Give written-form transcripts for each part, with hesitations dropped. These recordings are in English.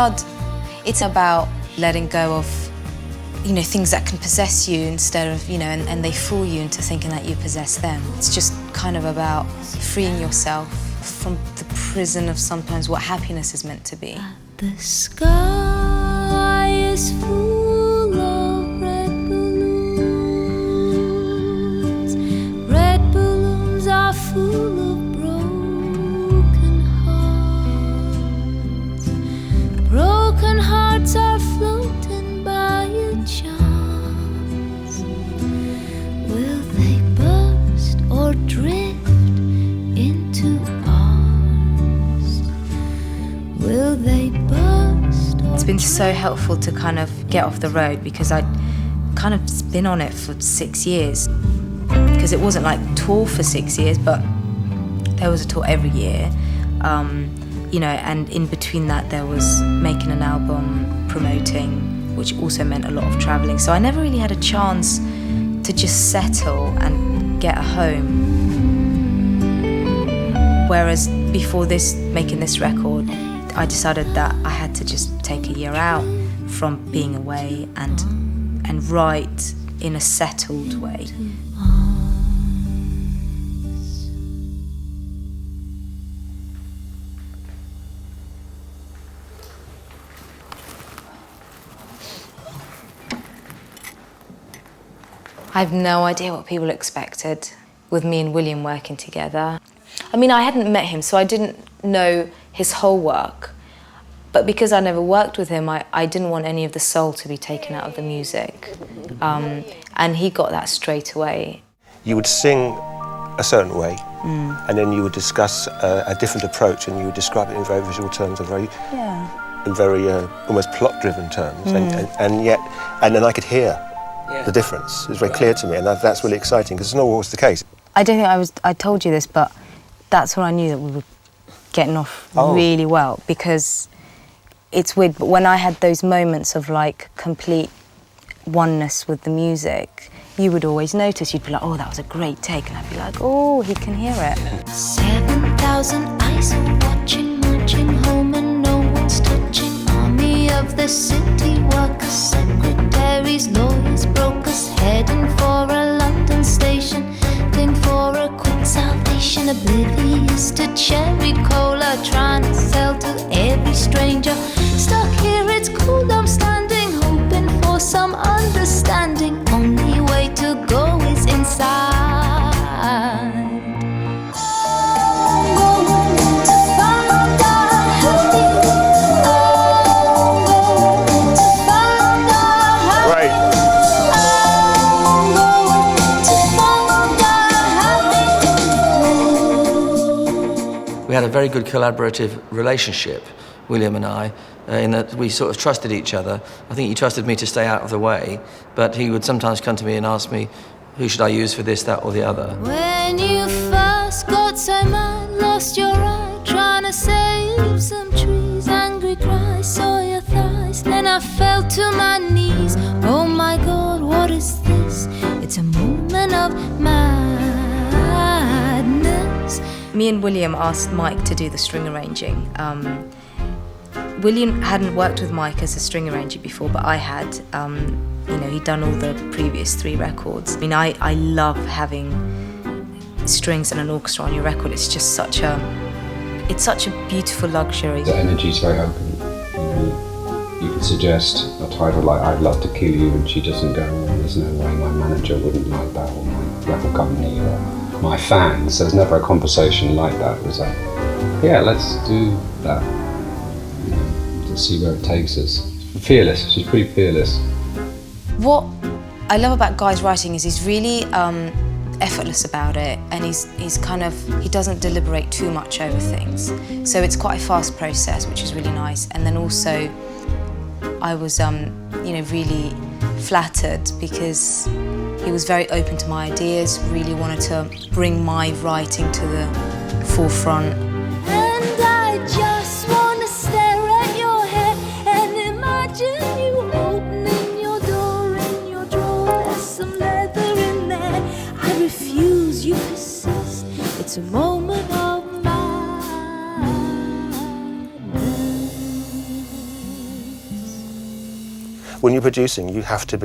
Flood, it's about letting go of, you know, things that can possess you instead of, you know, and they fool you into thinking that you possess them. It's just kind of about freeing yourself from the prison of sometimes what happiness is meant to be. The sky is full of red balloons. Red balloons are full of broken hearts. Broken hearts are floating by a chance. Will they burst or drift into arms? Will they burst? It's been so helpful to kind of get off the road because I'd kind of been on it for 6 years. Because it wasn't like tour for 6 years, but there was a tour every year. You know, and in between that there was making an album, promoting, which also meant a lot of traveling. So I never really had a chance to just settle and get a home. Whereas before this, making this record, I decided that I had to just take a year out from being away and write in a settled way. I have no idea what people expected with me and William working together. I mean, I hadn't met him, so I didn't know his whole work. But because I never worked with him, I didn't want any of the soul to be taken out of the music. And he got that straight away. You would sing a certain way, and then you would discuss a different approach, and you would describe it in very visual terms and very almost plot-driven terms. And then I could hear the difference. It was very clear to me, and that's really exciting, because it's not always the case. I don't think I told you this, but that's when I knew that we were getting off really well, because it's weird, but when I had those moments of like complete oneness with the music, you would always notice, you'd be like, oh, that was a great take, and I'd be like, oh, he can hear it. 7,000 eyes are watching, marching home and no one's touching. Army of the city workers, secretaries, lawyers, brokers, heading for a London station, cling for a quick salvation, oblivious to cherry cola, trying to sell to every stranger. Stuck here, it's cool, I'm standing, hoping for some understanding. Only way to go is inside. We had a very good collaborative relationship, William and I, in that we sort of trusted each other. I think he trusted me to stay out of the way, but he would sometimes come to me and ask me, who should I use for this, that, or the other? When you first got so mad, lost your eye, trying to save some trees, angry cries, saw your thighs, then I fell to my knees. Oh my God, what is this? It's a moment of madness. Me and William asked Mike to do the string arranging. William hadn't worked with Mike as a string arranger before, but I had. You know, he'd done all the previous 3 records. I mean, I love having strings and an orchestra on your record. It's just such a beautiful luxury. The energy's very open. You can suggest a title like "I'd Love to Kill You," and she doesn't go, "Well, there's no way my manager wouldn't like that, or my record company, or my fans." There's never a conversation like that. It was like, yeah, let's do that. You know, to see where it takes us. Fearless. She's pretty fearless. What I love about Guy's writing is he's really effortless about it, and he doesn't deliberate too much over things. So it's quite a fast process, which is really nice. And then also, I was really flattered because he was very open to my ideas, really wanted to bring my writing to the forefront. And I just wanna stare at your head and imagine you opening your door in your drawer. There's some leather in there. I refuse, you persist. It's a moment of madness. when you're producing, you have to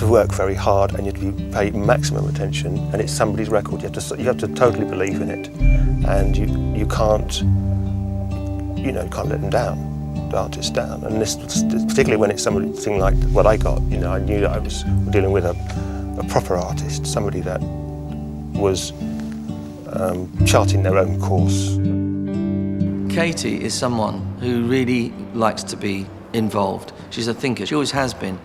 work very hard, and you have to pay maximum attention. And it's somebody's record. You have to totally believe in it, and you can't let them down, the artist down. And this, particularly when it's something like what I got. I knew that I was dealing with a proper artist, somebody that was charting their own course. Katie is someone who really likes to be involved. She's a thinker. She always has been.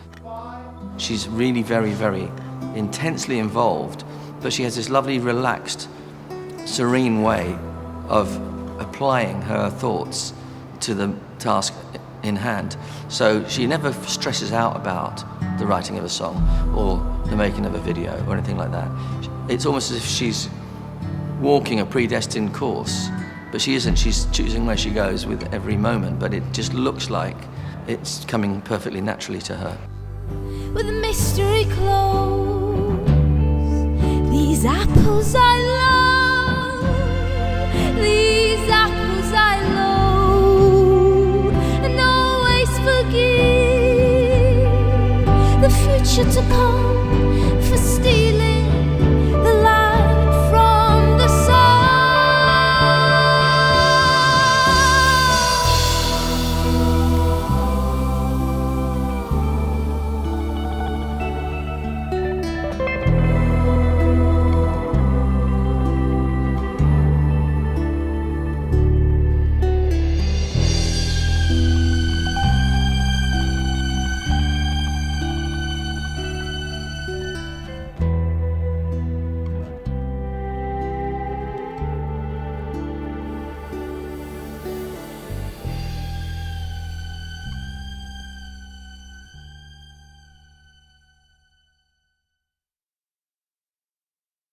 She's really very, very intensely involved, but she has this lovely, relaxed, serene way of applying her thoughts to the task in hand. So she never stresses out about the writing of a song or the making of a video or anything like that. It's almost as if she's walking a predestined course, but she isn't. She's choosing where she goes with every moment, but it just looks like it's coming perfectly naturally to her. With a mystery close, these apples I love, these apples I load, and always forgive the future to come for stealing.